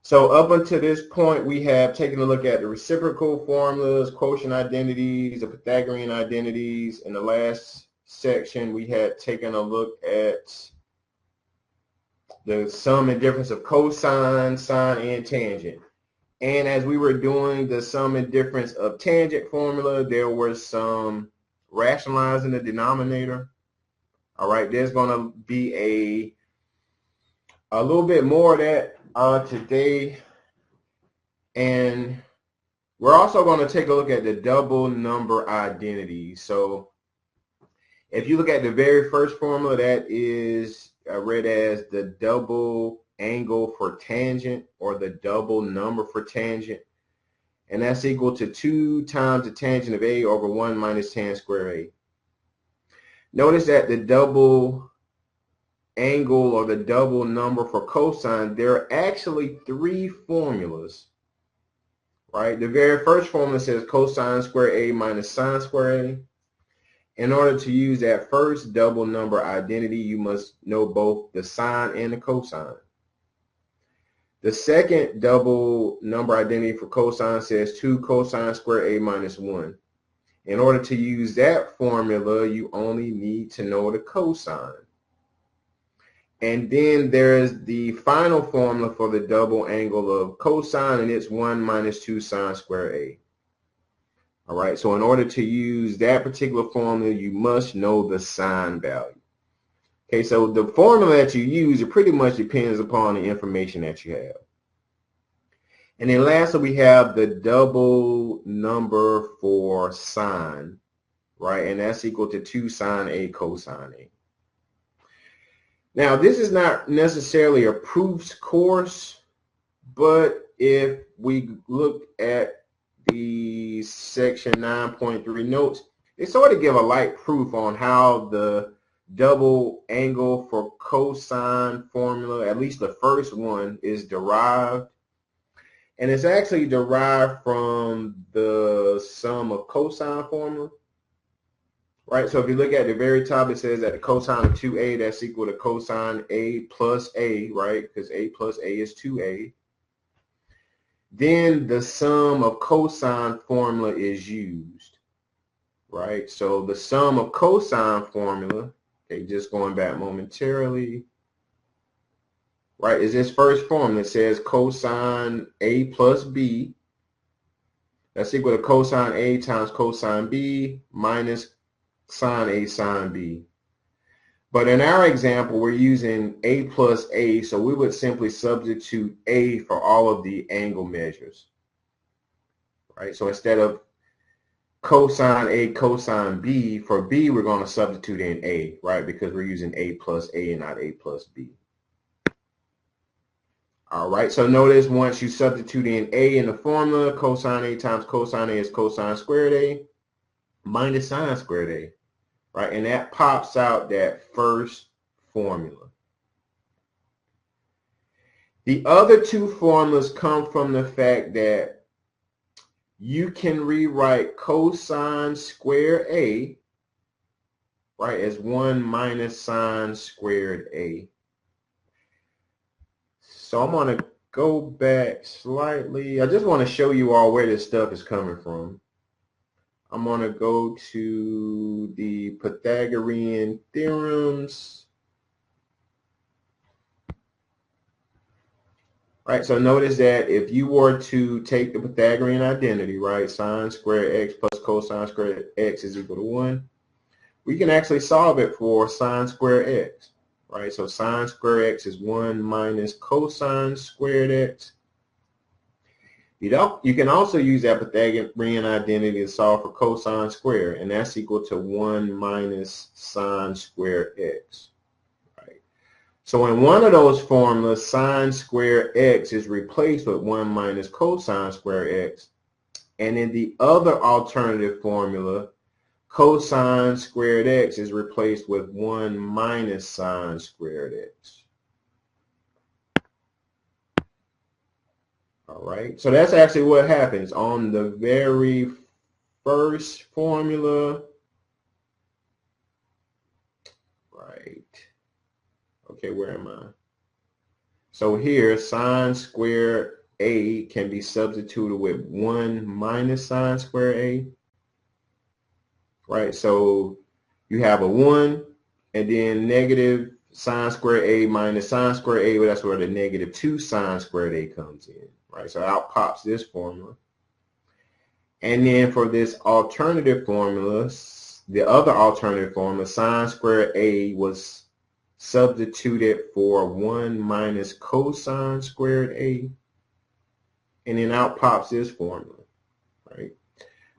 So up until this point, we have taken a look at the reciprocal formulas, quotient identities, the Pythagorean identities. In the last section, we had taken a look at the sum and difference of cosine, sine, and tangent. And as we were doing the sum and difference of tangent formula, there was some rationalizing the denominator. All right, there's going to be a little bit more of that today. And we're also going to take a look at the double number identity. So if you look at the very first formula, that is read as the double angle for tangent, or the double number for tangent. And that's equal to 2 times the tangent of A over 1 minus tan square A. Notice that the double angle, or the double number for cosine, there are actually 3 formulas. Right? The very first formula says cosine square A minus sine square A. In order to use that first double number identity, you must know both the sine and the cosine. The second double number identity for cosine says 2 cosine square A minus 1. In order to use that formula, you only need to know the cosine. And then there's the final formula for the double angle of cosine, and it's 1 minus 2 sine square A. All right, so in order to use that particular formula, you must know the sine value. Okay, so the formula that you use, it pretty much depends upon the information that you have. And then lastly, we have the double number for sine, right? And that's equal to 2 sine A cosine A. Now, this is not necessarily a proofs course, but if we look at the section 9.3 notes, they sort of give a light proof on how the double angle for cosine formula, at least the first one, is derived. And it's actually derived from the sum of cosine formula. Right, so if you look at the very top, it says that the cosine of 2A, that's equal to cosine A plus A, right? Because A plus A is 2A. Then the sum of cosine formula is used, right? So the sum of cosine formula, okay, just going back momentarily, right, is this first formula. It says cosine A plus B, that's equal to cosine A times cosine B minus sine A sine B. But in our example, we're using A plus A, so we would simply substitute A for all of the angle measures, right? So instead of cosine A cosine B, for B, we're going to substitute in A, right? Because we're using A plus A and not A plus B. All right, so notice once you substitute in A in the formula, cosine A times cosine A is cosine squared A minus sine squared A. Right, and that pops out that first formula. The other two formulas come from the fact that you can rewrite cosine squared A, right, as 1 minus sine squared A. So I'm going to go back slightly. I just want to show you all where this stuff is coming from. I'm going to go to the Pythagorean theorems. Right, so notice that if you were to take the Pythagorean identity, right, sine squared x plus cosine squared x is equal to 1, we can actually solve it for sine squared x, right? So sine squared x is 1 minus cosine squared x. You can also use that Pythagorean identity to solve for cosine squared, and that's equal to 1 minus sine squared x. Right? So in one of those formulas, sine squared x is replaced with 1 minus cosine squared x, and in the other alternative formula, cosine squared x is replaced with 1 minus sine squared x. All right, so that's actually what happens on the very first formula. Right. Okay, where am I? So here, sine squared a can be substituted with 1 minus sine squared a, right? So you have a 1 and then negative sine squared a minus sine squared a, well, that's where the negative 2 sine squared a comes in, right? So out pops this formula. And then for this alternative formula, the other alternative formula, sine squared a was substituted for 1 minus cosine squared a. And then out pops this formula, right?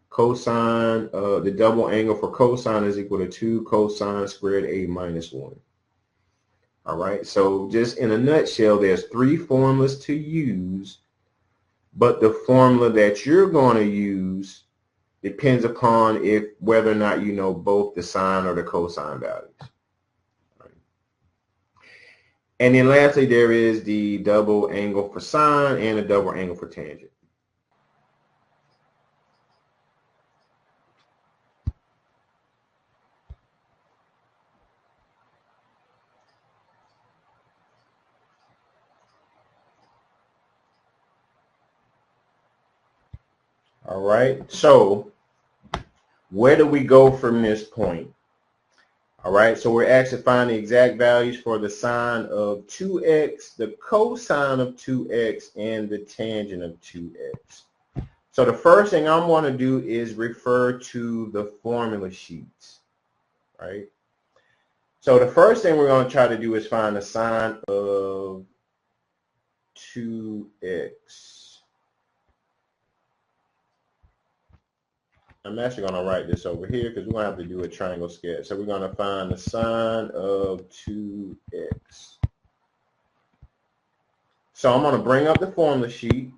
Cosine, the double angle for cosine is equal to 2 cosine squared a minus 1. All right, so just in a nutshell, there's 3 formulas to use, but the formula that you're going to use depends upon whether or not you know both the sine or the cosine values. Right. And then lastly, there is the double angle for sine and the double angle for tangent. All right, so where do we go from this point? All right, so we're actually finding the exact values for the sine of 2x, the cosine of 2x, and the tangent of 2x. So the first thing I'm going to do is refer to the formula sheets, right? So the first thing we're going to try to do is find the sine of 2x. I'm actually going to write this over here because we're going to have to do a triangle sketch. So we're going to find the sine of 2x. So I'm going to bring up the formula sheet.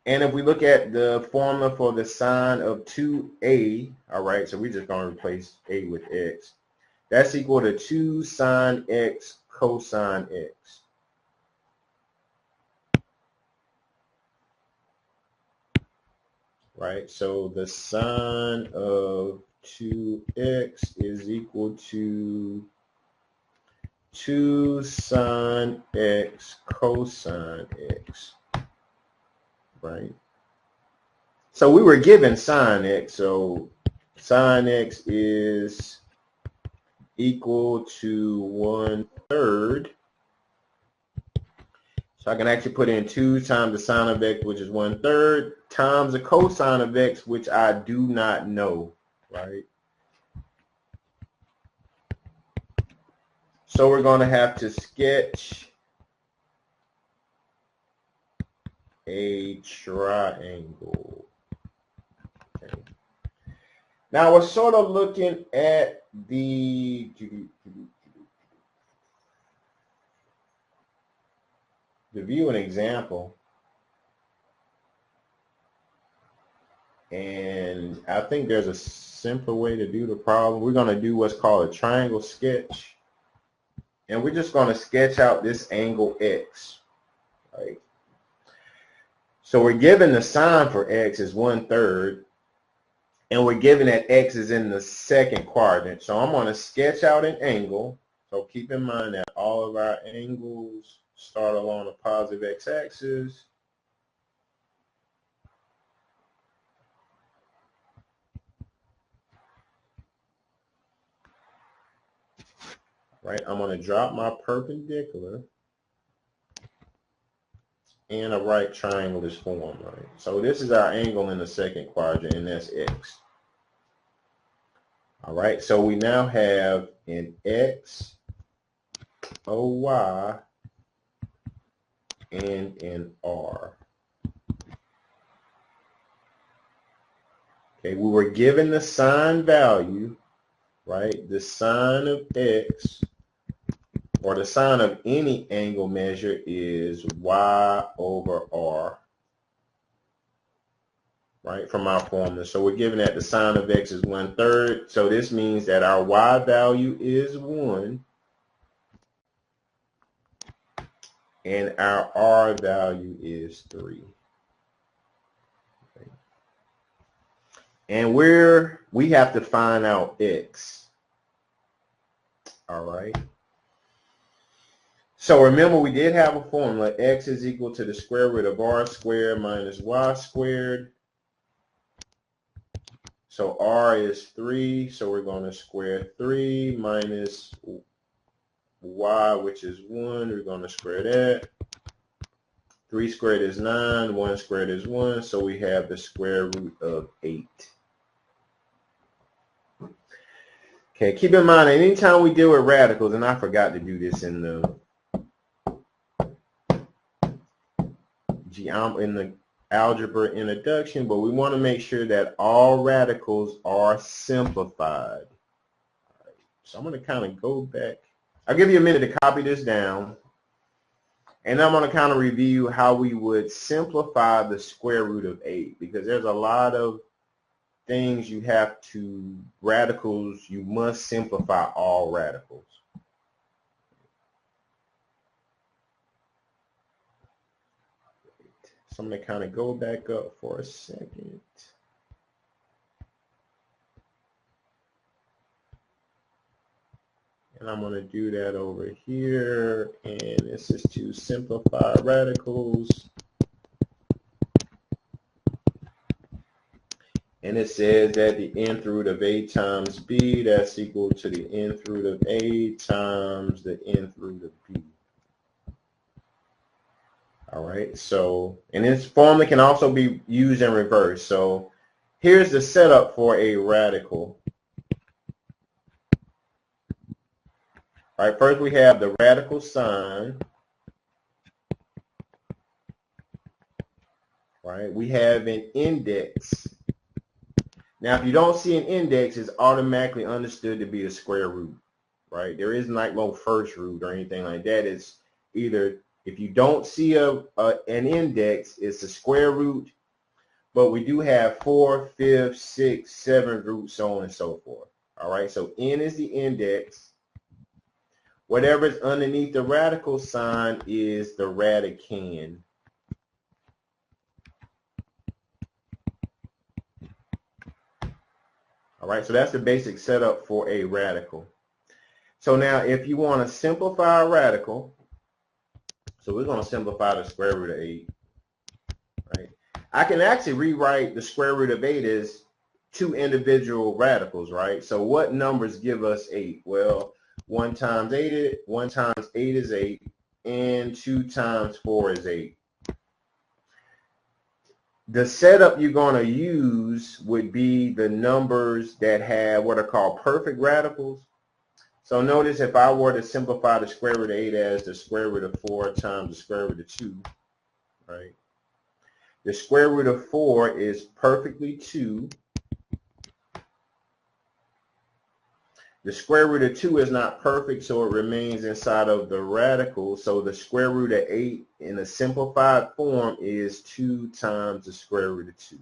And if we look at the formula for the sine of 2a, all right, so we're just going to replace a with x. That's equal to 2 sine x cosine x. Right, so the sine of 2x is equal to 2 sine x cosine x, right? So we were given sine x, so sine x is equal to 1/3. So I can actually put in 2 times the sine of x, which is 1/3, times the cosine of x, which I do not know, right? So we're going to have to sketch a triangle. Okay. Now we're sort of looking at the view an example, and I think there's a simpler way to do the problem. We're going to do what's called a triangle sketch, and we're just going to sketch out this angle x, right? So we're given the sine for x is 1/3, and we're given that x is in the second quadrant. So I'm going to sketch out an angle. So keep in mind that all of our angles start along the positive x-axis. Right, I'm going to drop my perpendicular, and a right triangle is formed, right? So this is our angle in the second quadrant, and that's x. All right, so we now have an x, a y, and an r. Okay, we were given the sine value, right? The sine of x, or the sine of any angle measure, is y over r, right, from our formula. So we're given that the sine of x is 1/3. So this means that our y value is 1, and our r value is 3. Okay. And we have to find out x. All right. So remember, we did have a formula. X is equal to the square root of r squared minus y squared. So r is 3, so we're going to square 3 minus y, which is 1. We're going to square that. 3 squared is 9, 1 squared is 1, so we have the square root of 8. Okay, keep in mind, anytime we deal with radicals, and I forgot to do this in the algebra introduction, but we want to make sure that all radicals are simplified. So I'm going to kind of go back. I'll give you a minute to copy this down. And I'm going to kind of review how we would simplify the square root of 8, because there's a lot of things you have to, radicals, you must simplify all radicals. So I'm going to kind of go back up for a second. And I'm going to do that over here. And this is to simplify radicals. And it says that the nth root of a times b, that's equal to the nth root of a times the nth root of b. All right, so, and this formula can also be used in reverse. So here's the setup for a radical. All right, first we have the radical sign. Right, we have an index. Now, if you don't see an index, it's automatically understood to be a square root, right? There isn't like no first root or anything like that. It's either, if you don't see an index, it's a square root, but we do have 4, 5, 6, 7 roots, so on and so forth. All right, so n is the index. Whatever is underneath the radical sign is the radicand. All right, so that's the basic setup for a radical. So now if you want to simplify a radical, so we're going to simplify the square root of 8. Right? I can actually rewrite the square root of 8 as 2 individual radicals, right? So what numbers give us 8? Well, 1 times 8 is 8, and 2 times 4 is 8. The setup you're going to use would be the numbers that have what are called perfect radicals. So notice if I were to simplify the square root of 8 as the square root of 4 times the square root of 2, right? The square root of 4 is perfectly 2. The square root of 2 is not perfect, so it remains inside of the radical. So the square root of 8 in a simplified form is 2 times the square root of 2.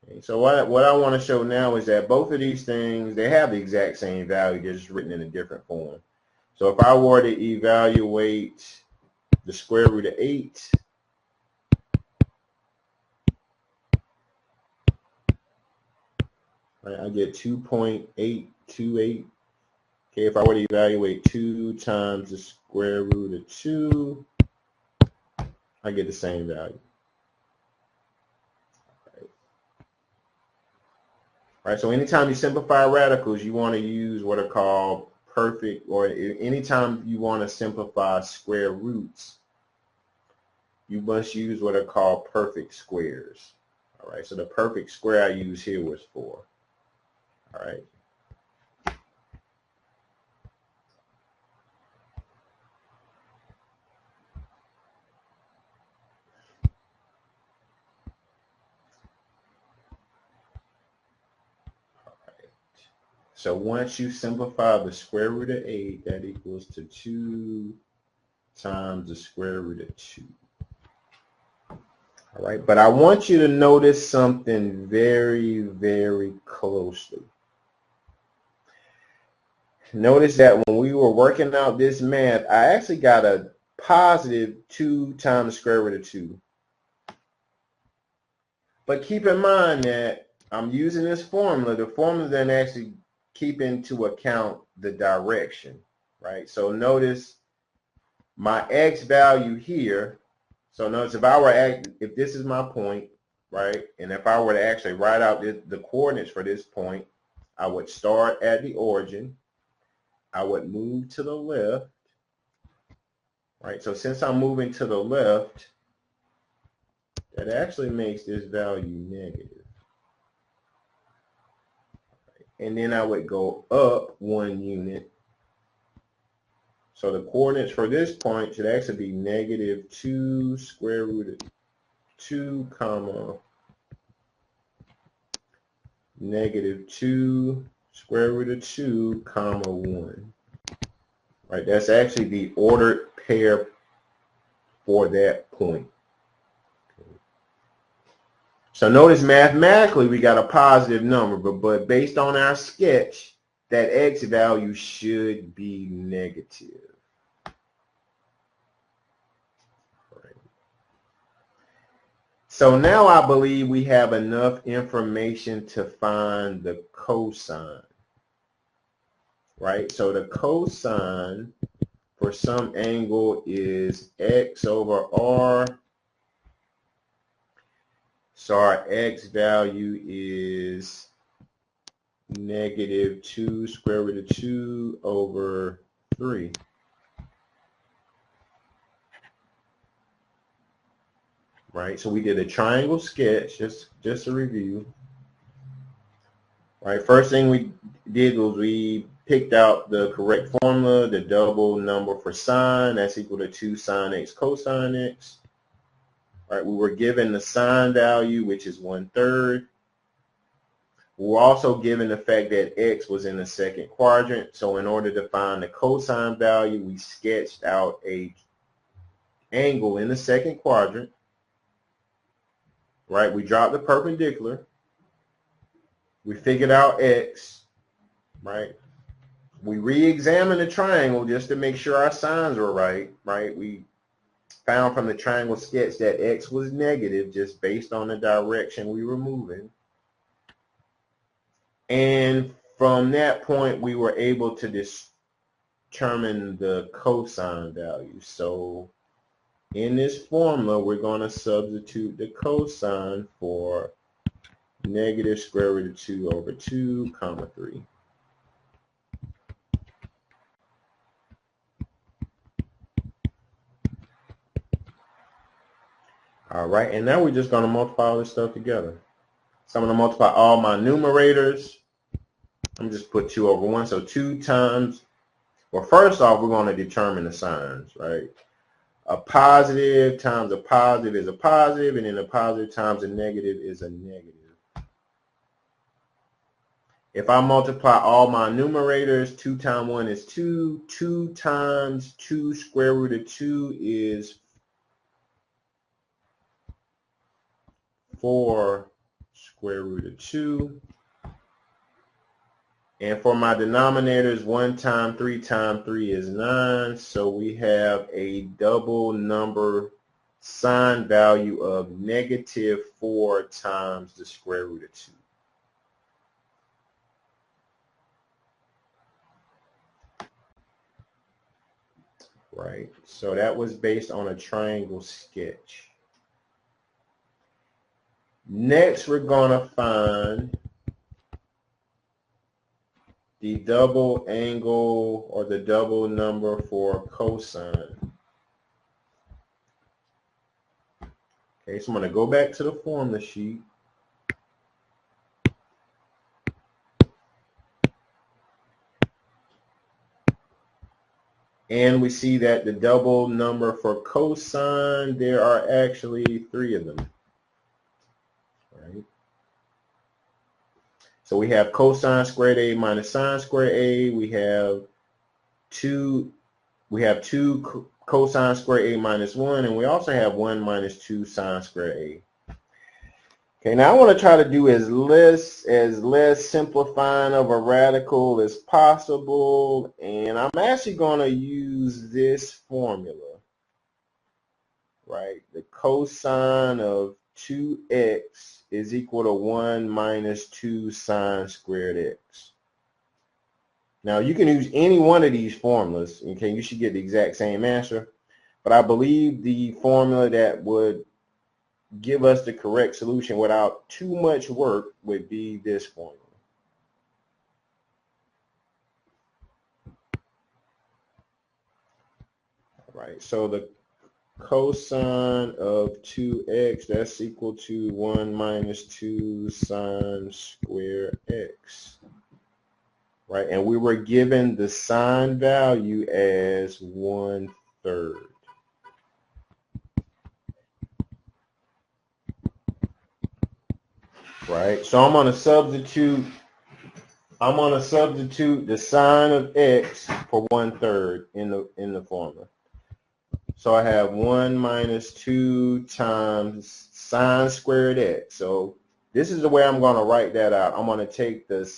Okay, so what I want to show now is that both of these things, they have the exact same value, they're just written in a different form. So if I were to evaluate the square root of 8, right, I get 2.828. Okay, if I were to evaluate 2 times the square root of 2, I get the same value. Right, so anytime you simplify radicals, you want to use what are called perfect, or anytime you want to simplify square roots, you must use what are called perfect squares. All right, so the perfect square I use here was 4. All right. So once you simplify the square root of 8, that equals to 2 times the square root of 2. All right, but I want you to notice something very, very closely. Notice that when we were working out this math, I actually got a positive 2 times the square root of 2. But keep in mind that I'm using this formula. The formula doesn't actually keep into account the direction. right? So notice my x value here. So notice if this is my point, right, and if I were to actually write out the coordinates for this point, I would start at the origin. I would move to the left, right? So since I'm moving to the left, that actually makes this value negative. And then I would go up 1 unit. So the coordinates for this point should actually be -2 square root of 2 comma -2 square root of 2 comma 1. Right, that's actually the ordered pair for that point. So notice mathematically we got a positive number, but based on our sketch, that x value should be negative. Right. So now I believe we have enough information to find the cosine. Right, so the cosine for some angle is x over r. So our x value is -2 square root of 2 over 3. Right, so we did a triangle sketch, just a review. Right, first thing we did was we picked out the correct formula, the double number for sine, that's equal to 2 sine x cosine x. Right, we were given the sine value, which is 1/3. We were also given the fact that x was in the second quadrant. So in order to find the cosine value, we sketched out a angle in the second quadrant. Right, we dropped the perpendicular. We figured out x. Right. We re-examined the triangle just to make sure our signs were right. Right. We found from the triangle sketch that x was negative just based on the direction we were moving. And from that point, we were able to determine the cosine value. So in this formula, we're going to substitute the cosine for -2 square root of 2 over 2 comma 3. All right, and now we're just going to multiply all this stuff together. So I'm going to multiply all my numerators. I'm just put 2 over 1, so 2 times, well, first off, we're going to determine the signs, right? A positive times a positive is a positive, and then a positive times a negative is a negative. If I multiply all my numerators, 2 times 1 is 2. 2 times 2 square root of 2 is 4 square root of 2. And for my denominators, 1 times 3 is 9. So we have a double number sign value of -4 times the square root of 2. Right, so that was based on a triangle sketch. Next, we're going to find the double angle or the double number for cosine. Okay, so I'm going to go back to the formula sheet. And we see that the double number for cosine, there are actually 3 of them. Right? So we have cosine squared A minus sine squared A. We have 2 cosine squared A minus 1, and we also have 1 minus 2 sine squared A. Okay, now I want to try to do as less simplifying of a radical as possible, and I'm actually going to use this formula, right? The cosine of 2x is equal to 1 minus 2 sine squared x. Now you can use any one of these formulas. Okay, you should get the exact same answer. But I believe the formula that would give us the correct solution without too much work would be this formula. All right, so the cosine of 2x, that's equal to 1 minus 2 sine square x. Right, and we were given the sine value as 1/3. Right, so I'm going to substitute the sine of x for 1/3 in the formula. So I have 1 minus 2 times sine squared x. So this is the way I'm going to write that out. I'm going to take the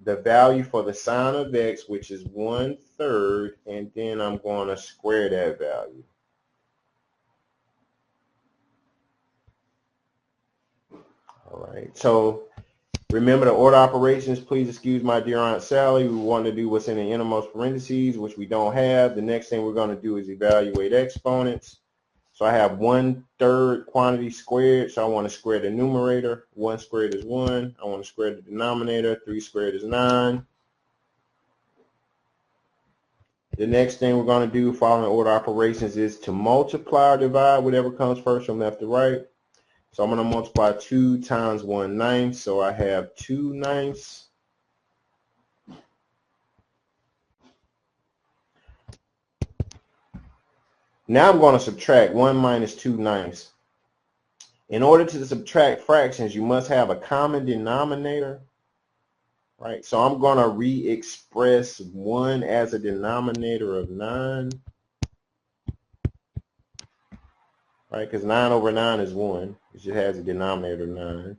value for the sine of x, which is 1/3, and then I'm going to square that value. All right, so remember the order operations. Please excuse my dear Aunt Sally. We want to do what's in the innermost parentheses, which we don't have. The next thing we're going to do is evaluate exponents. So I have 1/3 quantity squared, so I want to square the numerator. 1 squared is 1. I want to square the denominator. 3 squared is 9. The next thing we're going to do following order operations is to multiply or divide whatever comes first from left to right. So I'm going to multiply 2 times 1/9, so I have 2/9. Now I'm going to subtract 1 minus 2/9. In order to subtract fractions, you must have a common denominator, right? So I'm going to re-express 1 as a denominator of 9, right? Because 9 over 9 is 1. It just has a denominator of 9.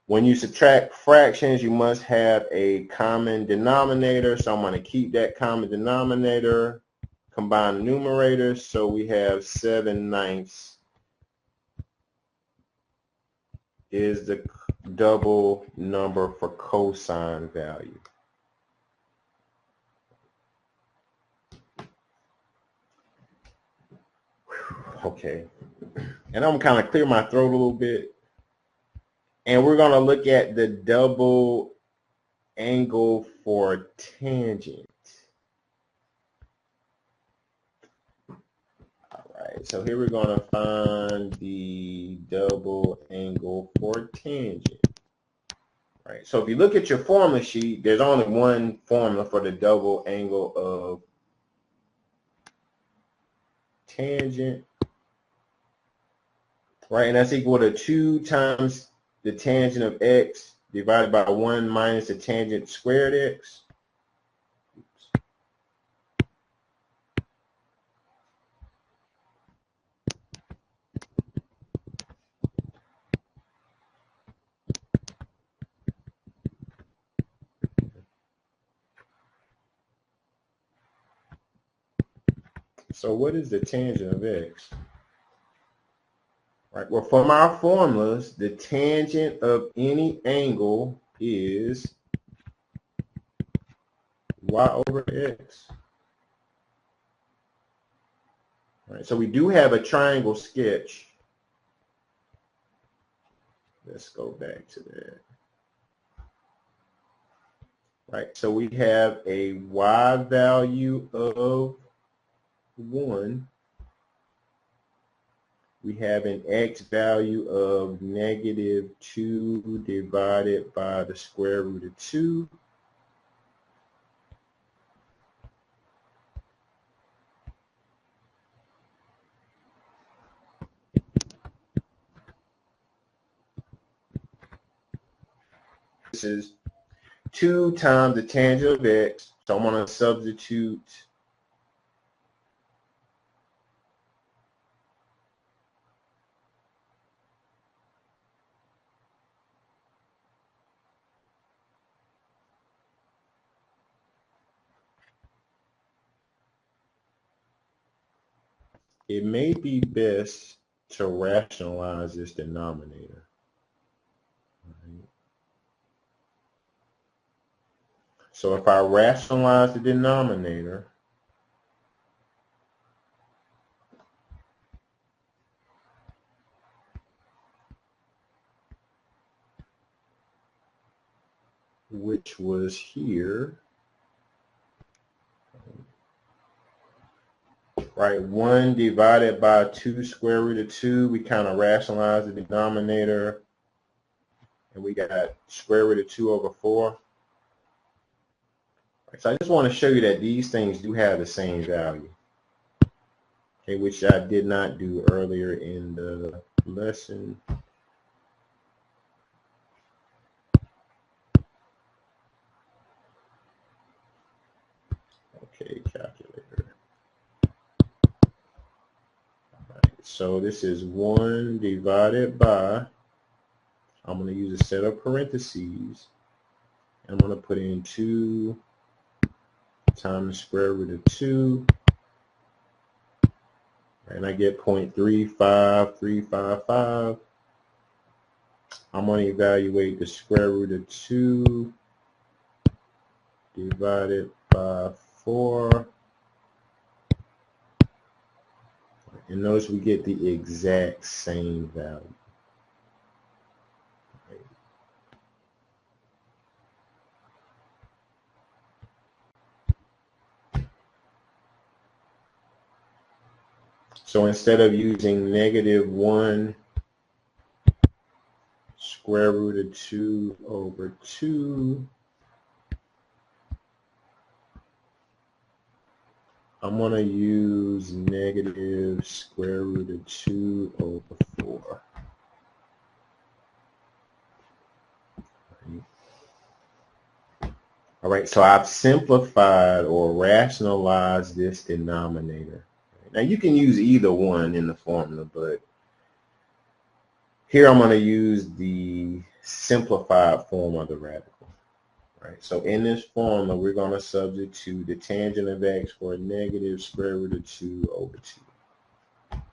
When you subtract fractions, you must have a common denominator. So I'm going to keep that common denominator, combine the numerators. So we have 7/9 is the double number for cosine value. Okay. And I'm kind of clear my throat a little bit. And we're going to look at the double angle for tangent. All right, so here we're going to find the double angle for tangent. All right, so if you look at your formula sheet, there's only one formula for the double angle of tangent. Right, and that's equal to 2 times the tangent of x divided by 1 minus the tangent squared x. So what is the tangent of x? Right, well, from our formulas, the tangent of any angle is y over x. Right, so we do have a triangle sketch. Let's go back to that. Right, so we have a y value of 1. We have an x value of -2 divided by the square root of 2. This is 2 times the tangent of x. So I'm going to substitute it may be best to rationalize this denominator. Right. So if I rationalize the denominator, which was here, right, 1 divided by 2 square root of 2, we kind of rationalize the denominator, and we got square root of 2 over 4. So I just want to show you that these things do have the same value, okay, which I did not do earlier in the lesson. Okay, calculator. Right, so this is 1 divided by, I'm going to use a set of parentheses. I'm going to put in 2 times the square root of 2, and I get 0.35355. I'm going to evaluate the square root of 2 divided by 4. And notice we get the exact same value. So instead of using -1 square root of 2 over 2, I'm going to use negative square root of 2 over 4. All right, so I've simplified or rationalized this denominator. Now you can use either one in the formula, but here I'm going to use the simplified form of the radical. Right, so in this formula, we're going to substitute the tangent of x for a negative square root of 2 over 2.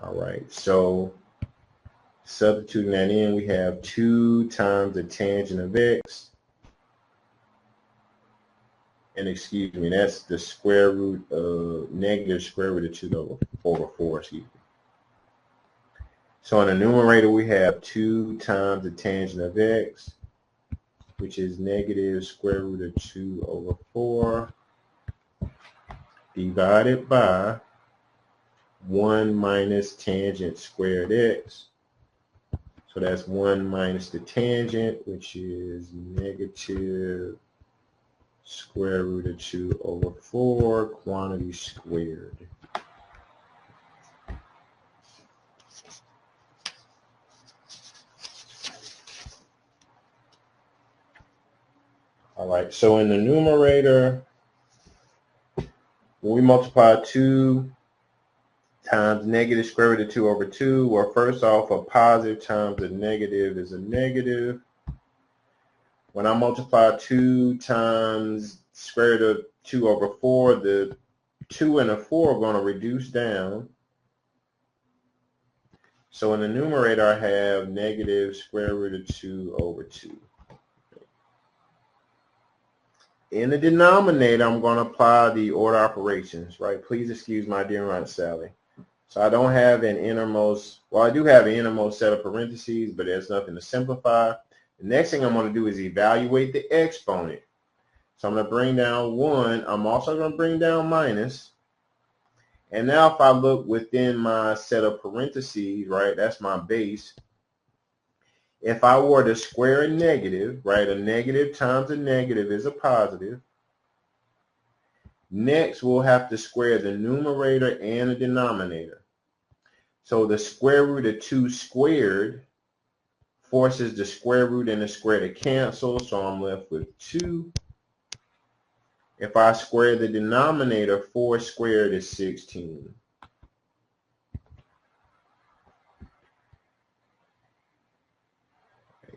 All right, so substituting that in, we have 2 times the tangent of x. And excuse me, that's the square root of negative square root of 2 over 4, excuse me. So in the numerator, we have 2 times the tangent of x, which is negative square root of 2 over 4, divided by 1 minus tangent squared x. So that's 1 minus the tangent, which is negative square root of 2 over 4, quantity squared. All right, so in the numerator, when we multiply 2 times negative square root of 2 over 2, well, first off, a positive times a negative is a negative. When I multiply 2 times square root of 2 over 4, the 2 and the 4 are going to reduce down. So in the numerator, I have negative square root of 2 over 2. In the denominator, I'm going to apply the order operations, right? Please excuse my dear Aunt Sally. So I don't have an innermost, well, I do have an innermost set of parentheses, but there's nothing to simplify. The next thing I'm going to do is evaluate the exponent. So I'm going to bring down 1. I'm also going to bring down minus. And now if I look within my set of parentheses, right, that's my base. If I were to square a negative, right, a negative times a negative is a positive. Next, we'll have to square the numerator and the denominator. So the square root of 2 squared forces the square root and the square to cancel, so I'm left with 2. If I square the denominator, 4 squared is 16.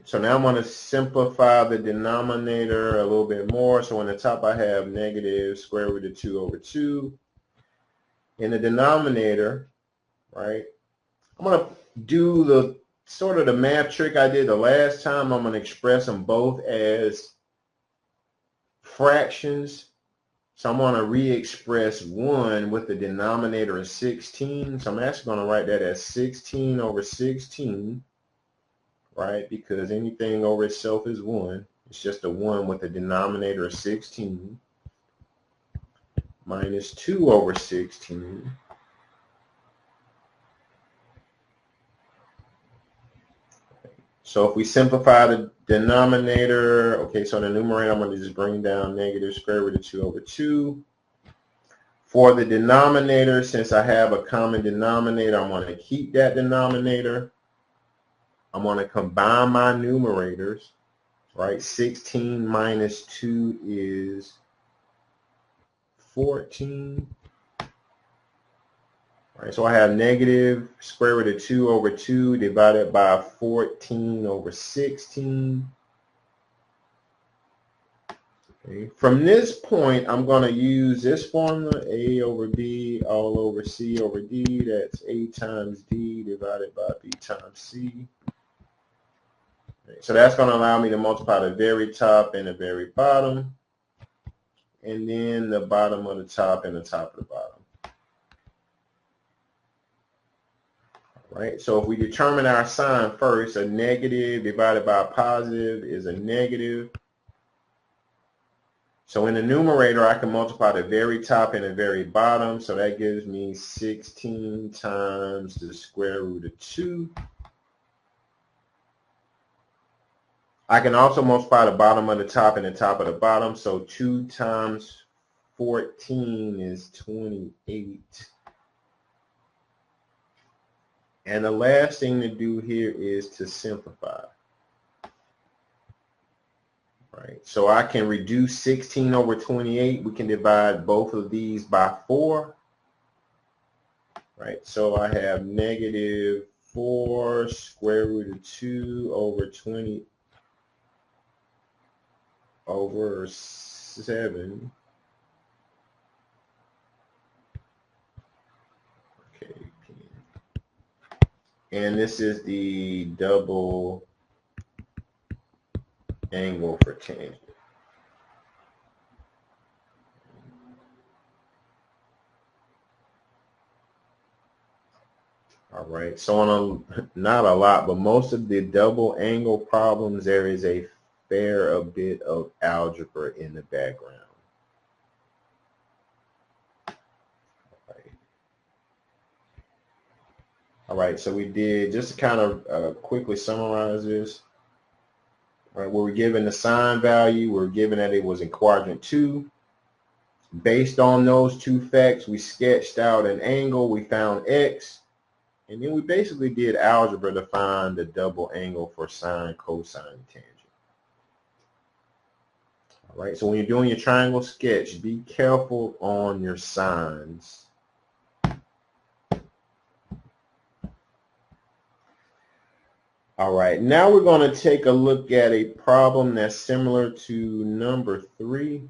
So now I'm going to simplify the denominator a little bit more. So on the top I have negative square root of 2 over 2. In the denominator, right, I'm going to do the sort of the math trick I did the last time. I'm going to express them both as fractions. So I'm going to re-express 1 with the denominator of 16. So I'm actually going to write that as 16 over 16, right? Because anything over itself is 1. It's just a 1 with a denominator of 16 minus 2 over 16. So if we simplify the denominator, okay, so the numerator, I'm going to just bring down negative square root of 2 over 2. For the denominator, since I have a common denominator, I'm going to keep that denominator. I'm going to combine my numerators, right? 16 minus 2 is 14. All right, so I have negative square root of 2 over 2 divided by 14 over 16. Okay. From this point, I'm going to use this formula, A over B all over C over D. That's A times D divided by B times C. Okay. So that's going to allow me to multiply the very top and the very bottom, and then the bottom of the top and the top of the bottom. Right? So if we determine our sign first, a negative divided by a positive is a negative. So in the numerator, I can multiply the very top and the very bottom. So that gives me 16 times the square root of 2. I can also multiply the bottom of the top and the top of the bottom. So 2 times 14 is 28. And the last thing to do here is to simplify. Right, so I can reduce 16 over 28. We can divide both of these by 4. Right, so I have negative 4 square root of 2 over 20 over 7. Okay, and this is the double angle for tangent. All right, so on not a lot, but most of the double angle problems, there is a fair bit of algebra in the background. All right, so we did, just to kind of quickly summarize this. All right, we were given the sine value. We were given that it was in quadrant 2. Based on those two facts, we sketched out an angle. We found x. And then we basically did algebra to find the double angle for sine, cosine, tangent. All right, so when you're doing your triangle sketch, be careful on your sines. All right, now we're going to take a look at a problem that's similar to number 3.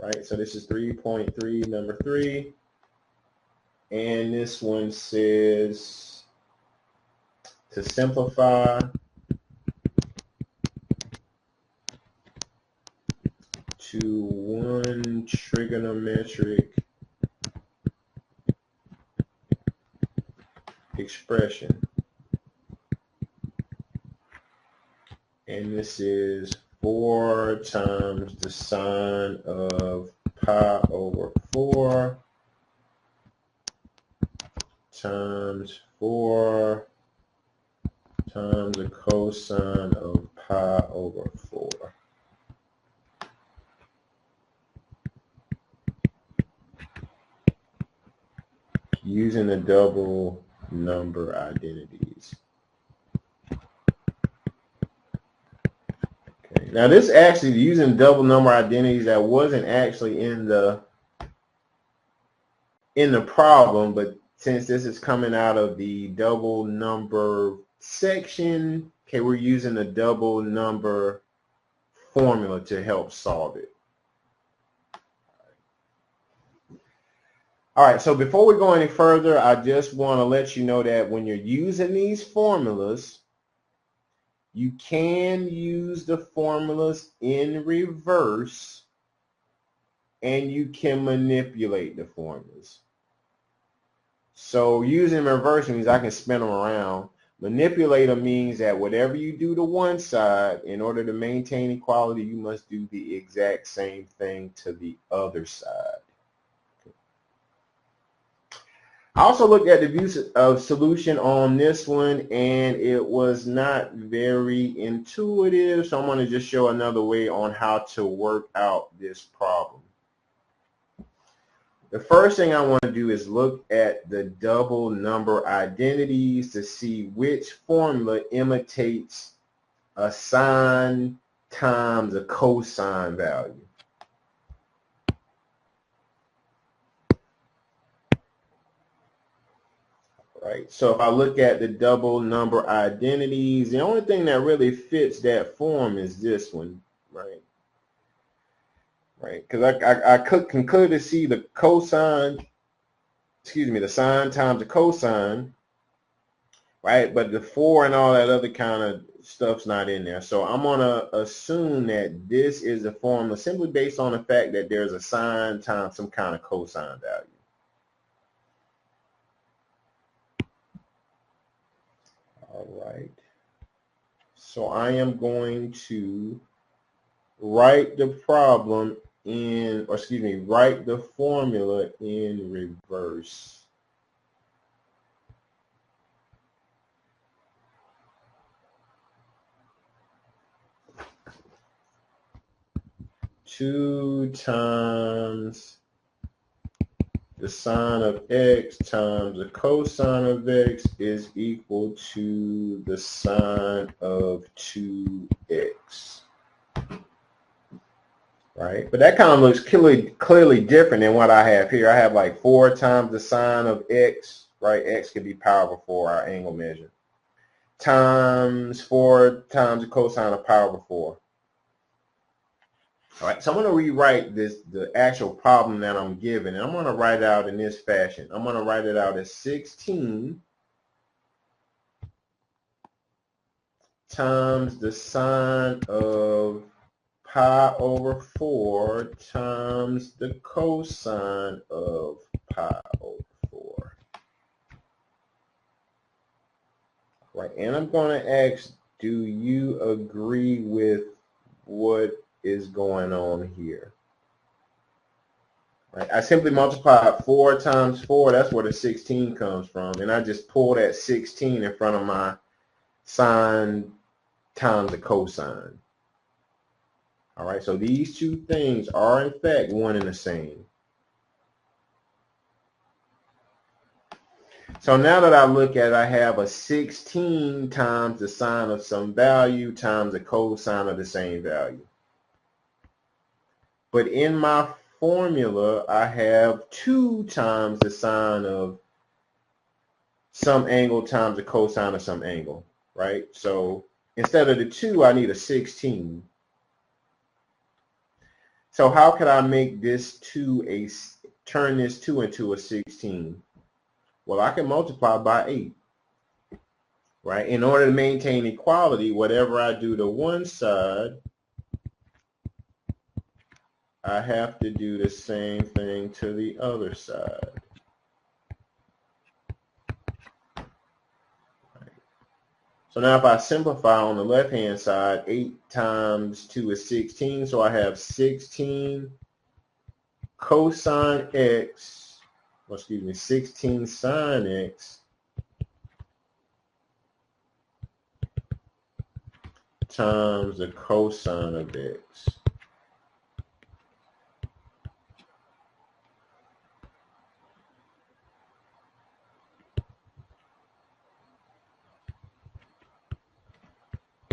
Right, so this is 3.3, number 3. And this one says to simplify to one trigonometric expression. And this is 4 times the sine of pi over 4 times 4 times the cosine of pi over 4. Using the double number identities. Okay. Now this actually, using double number identities, that wasn't actually in the problem, but since this is coming out of the double number section, okay, we're using the double number formula to help solve it. All right, so before we go any further, I just want to let you know that when you're using these formulas, you can use the formulas in reverse and you can manipulate the formulas. So using reverse means I can spin them around. Manipulator means that whatever you do to one side, in order to maintain equality, you must do the exact same thing to the other side. I also looked at the view of solution on this one, and it was not very intuitive, so I'm going to just show another way on how to work out this problem. The first thing I want to do is look at the double number identities to see which formula imitates a sine times a cosine value. Right. So if I look at the double number identities, the only thing that really fits that form is this one, right? Right, because I can clearly see the cosine, the sine times the cosine, right? But the 4 and all that other kind of stuff's not in there. So I'm going to assume that this is a formula simply based on the fact that there's a sine times some kind of cosine value. All right. So I am going to write the problem in, or excuse me, write the formula in reverse. Two times the sine of x times the cosine of x is equal to the sine of 2x. Right? But that kind of looks clearly different than what I have here. I have like 4 times the sine of x, right? X can be pi over 4, our angle measure, times 4 times the cosine of pi over 4. All right, so I'm going to rewrite the actual problem that I'm given, and I'm going to write it out in this fashion. I'm going to write it out as 16 times the sine of pi over 4 times the cosine of pi over 4. All right, and I'm going to ask, do you agree with what is going on here? Right. I simply multiplied 4 times 4, that's where the 16 comes from, and I just pull that 16 in front of my sine times the cosine. All right, so these two things are in fact one and the same. So now that I look at it, I have a 16 times the sine of some value times the cosine of the same value. But in my formula, I have 2 times the sine of some angle times the cosine of some angle, right? So instead of the 2, I need a 16. So how could I make this 2 turn this 2 into a 16? Well, I can multiply by 8, right? In order to maintain equality, whatever I do to one side, I have to do the same thing to the other side. So now if I simplify on the left-hand side, 8 times 2 is 16, so I have 16 cosine x, 16 sine x times the cosine of x.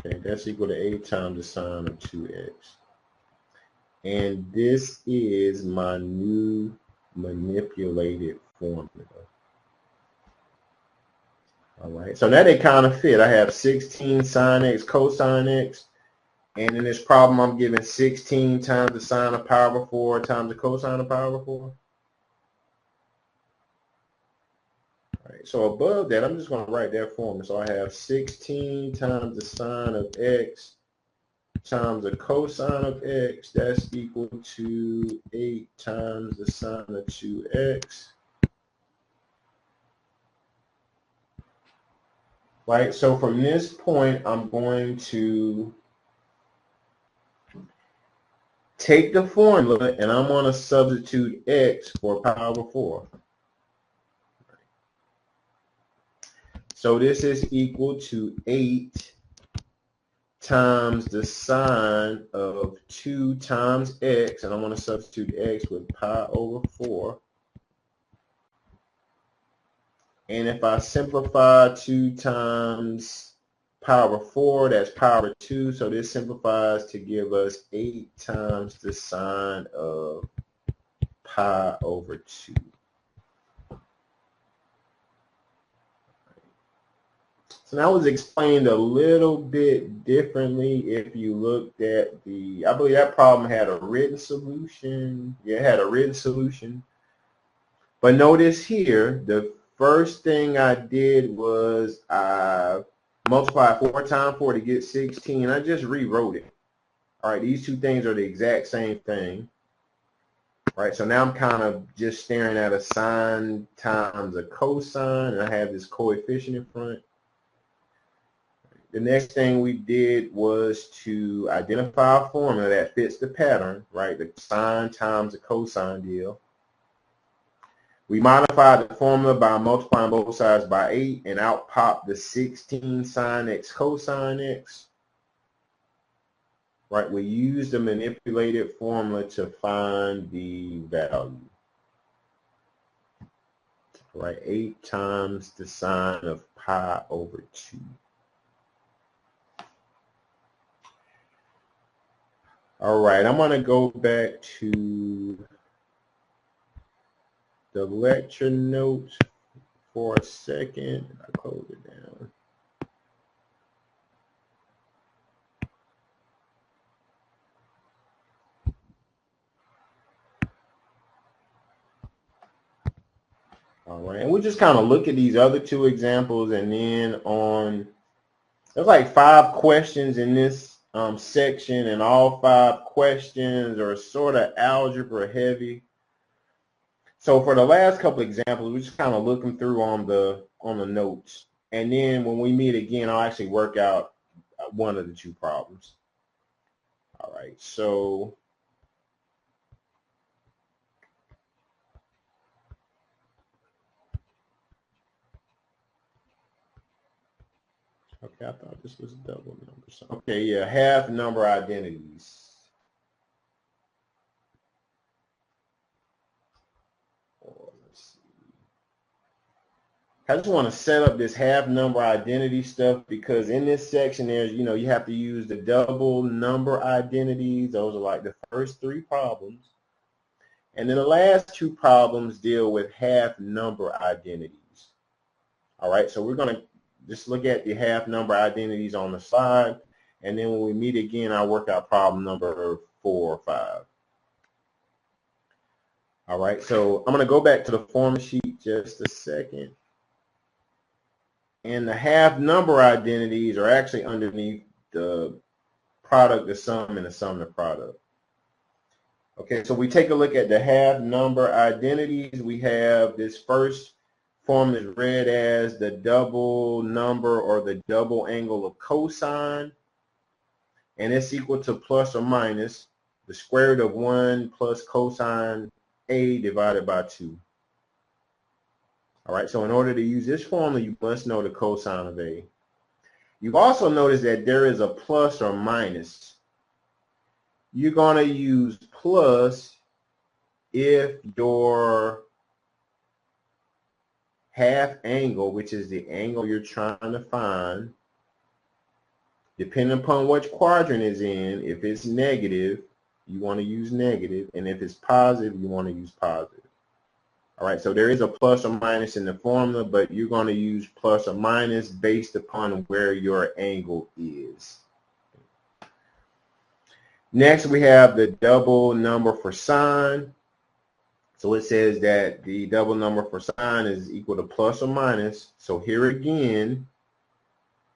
Okay, that's equal to 8 times the sine of 2x. And this is my new manipulated formula. All right, so now they kind of fit. I have 16 sine x cosine x, and in this problem I'm given 16 times the sine of pi over 4 times the cosine of pi over 4. All right, so above that, I'm just going to write that formula. So I have 16 times the sine of x times the cosine of x. That's equal to 8 times the sine of 2x. Right, so from this point, I'm going to take the formula and I'm going to substitute x for power of 4. So this is equal to 8 times the sine of 2 times x, and I'm going to substitute x with pi over 4. And if I simplify 2 times power 4, that's power 2. So this simplifies to give us 8 times the sine of pi over 2. So that was explained a little bit differently if you looked at I believe that problem had a written solution. Yeah, it had a written solution. But notice here, the first thing I did was I multiplied 4 times 4 to get 16. I just rewrote it. All right, these two things are the exact same thing. All right, so now I'm kind of just staring at a sine times a cosine, and I have this coefficient in front. The next thing we did was to identify a formula that fits the pattern, right? The sine times the cosine deal. We modified the formula by multiplying both sides by 8, and out popped the 16 sine x cosine x. Right, we used the manipulated formula to find the value. Right, 8 times the sine of pi over 2. All right, I'm going to go back to the lecture notes for a second. I close it down. All right, and we'll just kind of look at these other two examples, and then there's like 5 questions in this section, and all 5 questions are sort of algebra heavy. So for the last couple examples, we're just kind of looking through on the notes, and then when we meet again, I'll actually work out one of the 2 problems. All right, so okay, I thought this was double numbers. Okay, yeah, half number identities. I just want to set up this half number identity stuff because in this section there's, you have to use the double number identities. Those are like the first 3 problems. And then the last 2 problems deal with half number identities. All right, so we're going to just look at the half number identities on the slide. And then when we meet again, I'll work out problem number 4 or 5. All right, so I'm going to go back to the form sheet just a second. And the half number identities are actually underneath the product, the sum, and the sum, the product. Okay, so we take a look at the half number identities. We have this first form is read as the double number or the double angle of cosine, and it's equal to plus or minus the square root of 1 plus cosine A divided by 2. All right, so in order to use this formula, you must know the cosine of A. You also notice that there is a plus or minus. You're going to use plus if your half angle, which is the angle you're trying to find, depending upon which quadrant it's in, if it's negative, you want to use negative, and if it's positive, you want to use positive. All right, so there is a plus or minus in the formula, but you're going to use plus or minus based upon where your angle is. Next, we have the double number for sine. So it says that the double number for sine is equal to plus or minus. So here again,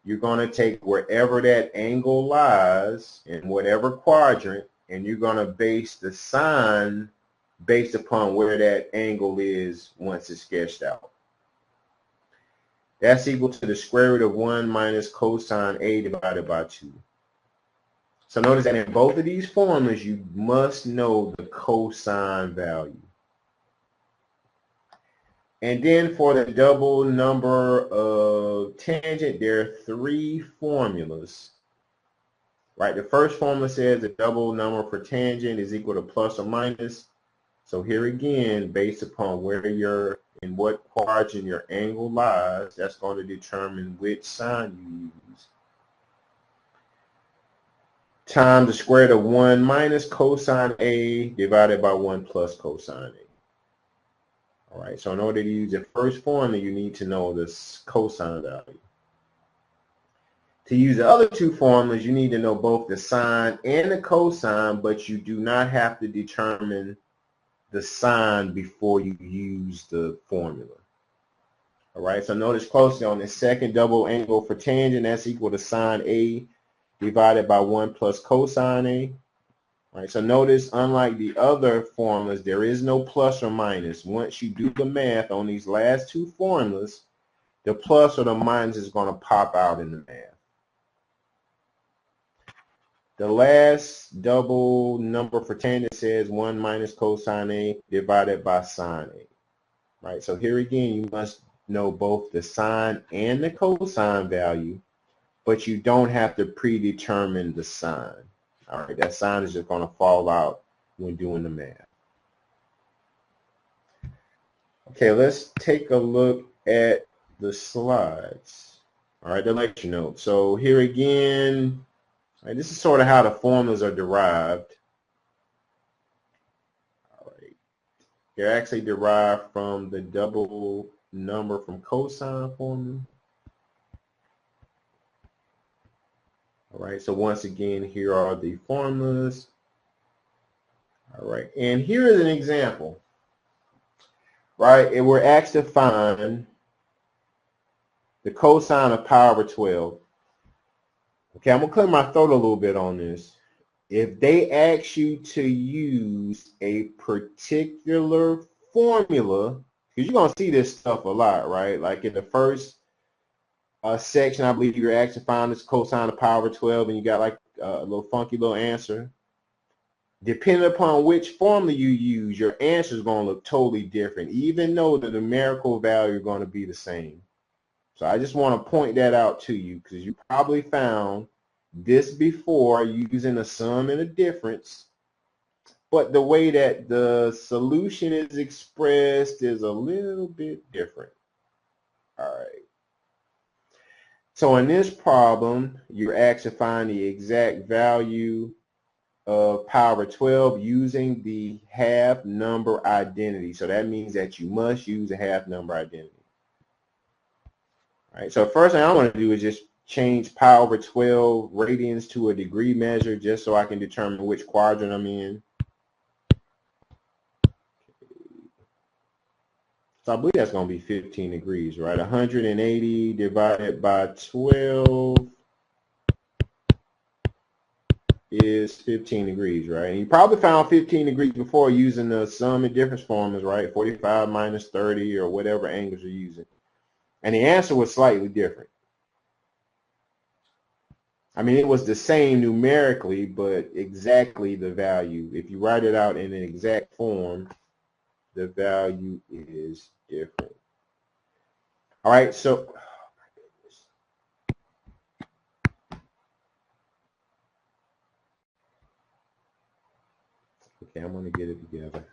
you're going to take wherever that angle lies in whatever quadrant, and you're going to base the sine based upon where that angle is once it's sketched out. That's equal to the square root of 1 minus cosine A divided by 2. So notice that in both of these formulas, you must know the cosine value. And then for the double number of tangent, there are 3 formulas. Right, the first formula says the double number for tangent is equal to plus or minus. So here again, based upon where in what quadrant your angle lies, that's going to determine which sign you use. Times the square root of 1 minus cosine A divided by 1 plus cosine A. All right, so in order to use the first formula, you need to know this cosine value. To use the other 2 formulas, you need to know both the sine and the cosine, but you do not have to determine the sine before you use the formula. All right, so notice closely on this second double angle for tangent, that's equal to sine A divided by 1 plus cosine A. All right, so notice, unlike the other formulas, there is no plus or minus. Once you do the math on these last 2 formulas, the plus or the minus is going to pop out in the math. The last double number for tangent says 1 minus cosine A divided by sine A. Right, so here again, you must know both the sine and the cosine value, but you don't have to predetermine the sine. All right, that sine is just going to fall out when doing the math. Okay, let's take a look at the slides. All right, the lecture notes. So here again, all right, this is sort of how the formulas are derived. All right, they're actually derived from the double number from cosine formula. All right, so once again, here are the formulas. All right, and here is an example. Right, and we're asked to find the cosine of pi over 12. Okay, I'm going to clear my throat a little bit on this. If they ask you to use a particular formula, because you're going to see this stuff a lot, right? Like in the first section, I believe you're asked to find this cosine of pi over 12, and you got like a little funky little answer. Depending upon which formula you use, your answer is going to look totally different, even though the numerical value is going to be the same. So I just want to point that out to you, because you probably found this before using a sum and a difference, but the way that the solution is expressed is a little bit different. All right. So in this problem, you're asked to find the exact value of pi over 12 using the half number identity. So that means that you must use a half number identity. All right, so first thing I want to do is just change pi over 12 radians to a degree measure just so I can determine which quadrant I'm in. So I believe that's going to be 15 degrees, right? 180 divided by 12 is 15 degrees, right? And you probably found 15 degrees before using the sum and difference formulas, right? 45 minus 30 or whatever angles you're using. And the answer was slightly different. I mean, it was the same numerically, but exactly the value. If you write it out in an exact form, the value is different. All right, so okay, I'm going to get it together.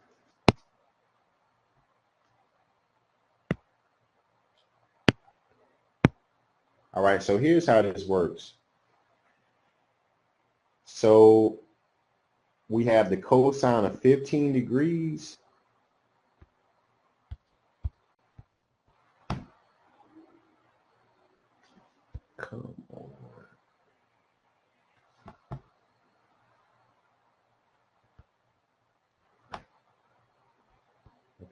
All right, so here's how this works. So we have the cosine of 15 degrees. Come on.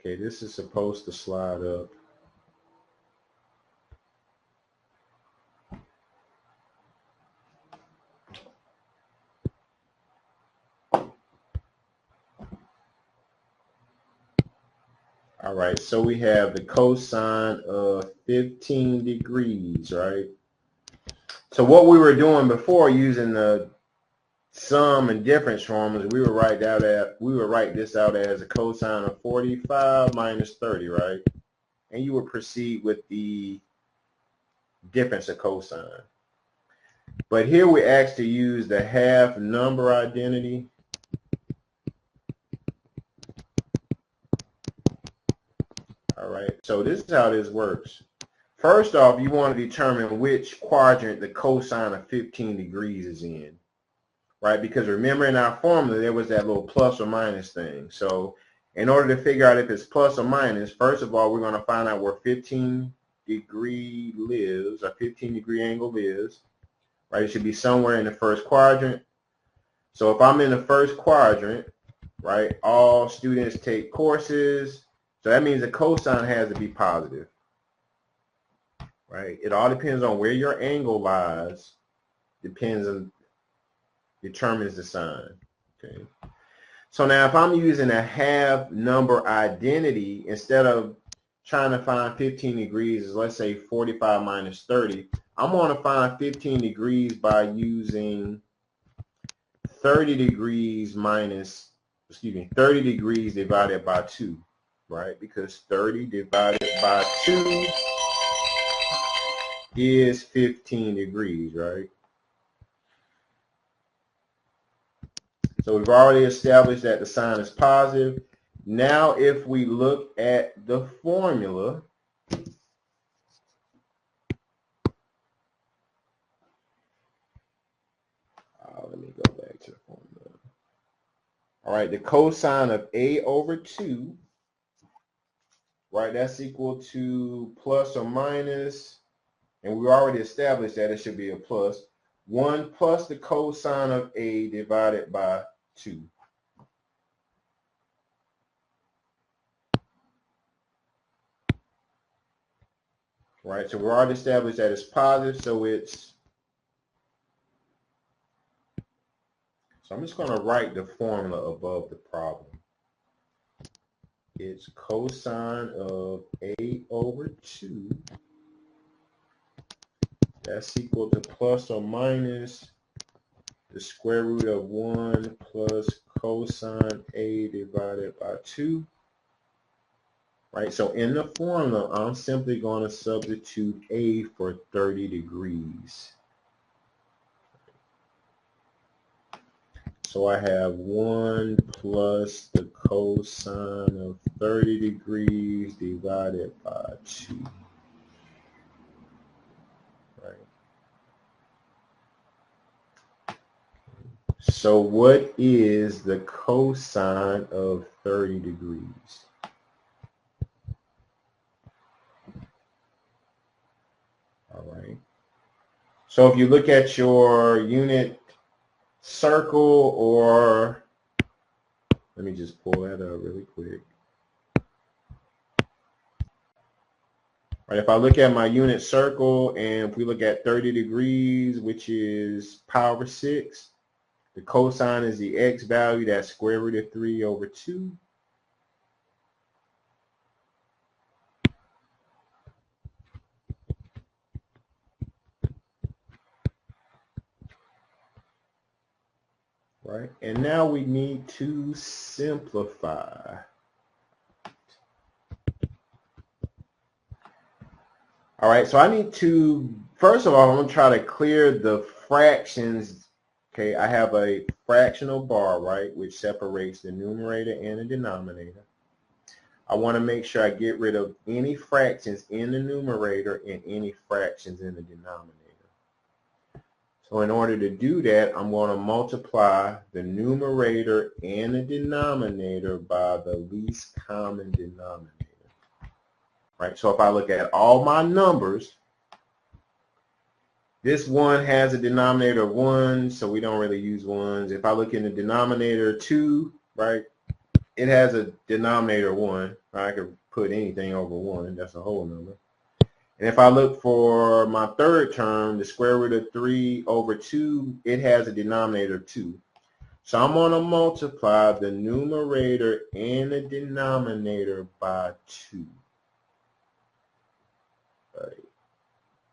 Okay, this is supposed to slide up. All right, so we have the cosine of 15 degrees, right? So what we were doing before using the sum and difference formulas, we would write this out as a cosine of 45 minus 30, right? And you would proceed with the difference of cosine. But here we asked to use the half number identity. All right, so this is how this works. First off, you want to determine which quadrant the cosine of 15 degrees is in, right? Because remember in our formula, there was that little plus or minus thing. So in order to figure out if it's plus or minus, first of all, we're going to find out where 15 degree lives, or 15 degree angle is, right? It should be somewhere in the first quadrant. So if I'm in the first quadrant, right, all students take courses. So that means the cosine has to be positive, right? It all depends on where your angle lies, determines the sign, okay? So now if I'm using a half number identity, instead of trying to find 15 degrees, is let's say 45 minus 30, I'm going to find 15 degrees by using 30 degrees divided by 2, right? Because 30 divided by 2 is 15 degrees, right? So we've already established that the sign is positive. Now if we look at the formula, let me go back to the formula. All right, the cosine of a over 2, right, that's equal to plus or minus, and we already established that it should be a plus, 1 plus the cosine of a divided by 2. Right, so we already established that it's positive, so I'm just going to write the formula above the problem. It's cosine of a over 2. That's equal to plus or minus the square root of 1 plus cosine a divided by 2. Right, so in the formula, I'm simply going to substitute a for 30 degrees. So I have 1 plus the cosine of 30 degrees divided by 2. Right. So what is the cosine of 30 degrees? All right. So if you look at your unit circle, or let me just pull that up really quick. Right, if I look at my unit circle, and if we look at 30 degrees, which is power 6, the cosine is the x value, that's square root of 3 over 2. Right, and now we need to simplify. All right, so I need to, first of all, I'm going to try to clear the fractions. Okay, I have a fractional bar, right, which separates the numerator and the denominator. I want to make sure I get rid of any fractions in the numerator and any fractions in the denominator. So in order to do that, I'm going to multiply the numerator and the denominator by the least common denominator. Right, so if I look at all my numbers, this one has a denominator of 1, so we don't really use ones. If I look in the denominator 2, right, it has a denominator 1. I could put anything over 1. That's a whole number. And if I look for my third term, the square root of 3 over 2, it has a denominator 2. So I'm going to multiply the numerator and the denominator by 2. Right.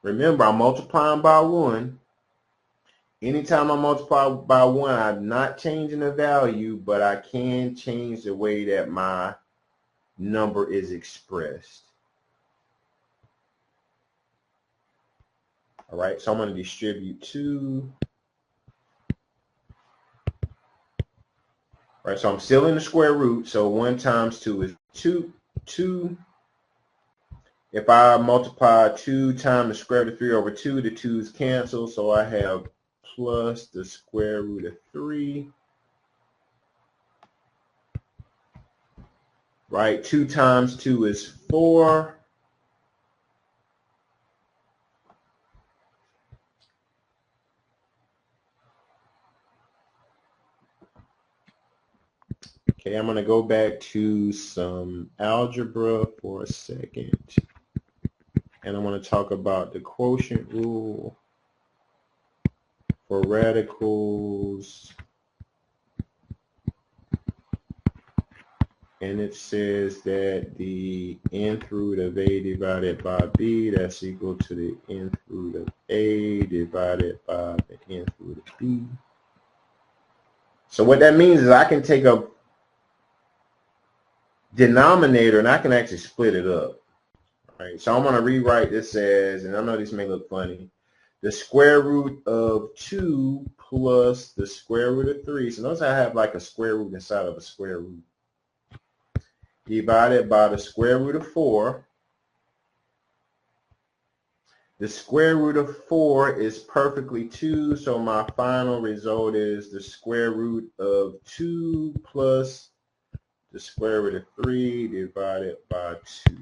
Remember, I'm multiplying by 1. Anytime I multiply by 1, I'm not changing the value, but I can change the way that my number is expressed. All right, so I'm going to distribute 2. All right, so I'm still in the square root, so 1 times 2 is 2. If I multiply 2 times the square root of 3 over 2, the 2's cancel, so I have plus the square root of 3. Right, 2 times 2 is 4. Okay, I'm going to go back to some algebra for a second. And I want to talk about the quotient rule for radicals. And it says that the nth root of a divided by b, that's equal to the nth root of a divided by the nth root of b. So what that means is I can take a denominator and I can actually split it up. Right? So I'm going to rewrite this as, and I know this may look funny, the square root of 2 plus the square root of 3. So notice I have like a square root inside of a square root. Divided by the square root of 4. The square root of 4 is perfectly 2, so my final result is the square root of 2 plus the square root of 3 divided by 2.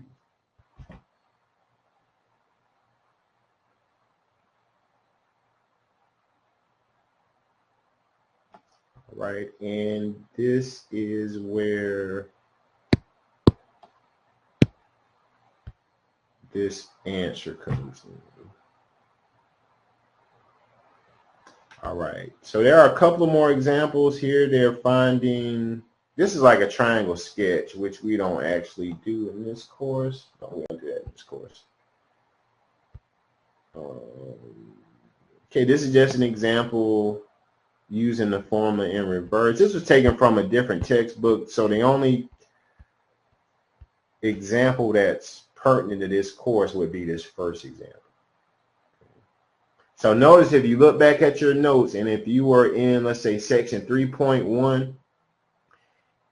All right, and this is where this answer comes in. All right, so there are a couple of more examples here. They're finding, this is like a triangle sketch, which we don't actually do in this course. No, we don't do that in this course. Okay, this is just an example using the formula in reverse. This was taken from a different textbook, so the only example that's pertinent to this course would be this first example. So notice if you look back at your notes, and if you were in, let's say, section 3.1,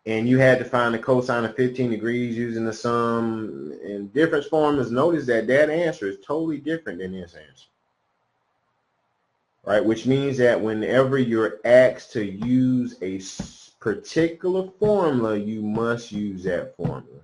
and you had to find the cosine of 15 degrees using the sum and difference formulas, notice that that answer is totally different than this answer. Right, which means that whenever you're asked to use a particular formula, you must use that formula.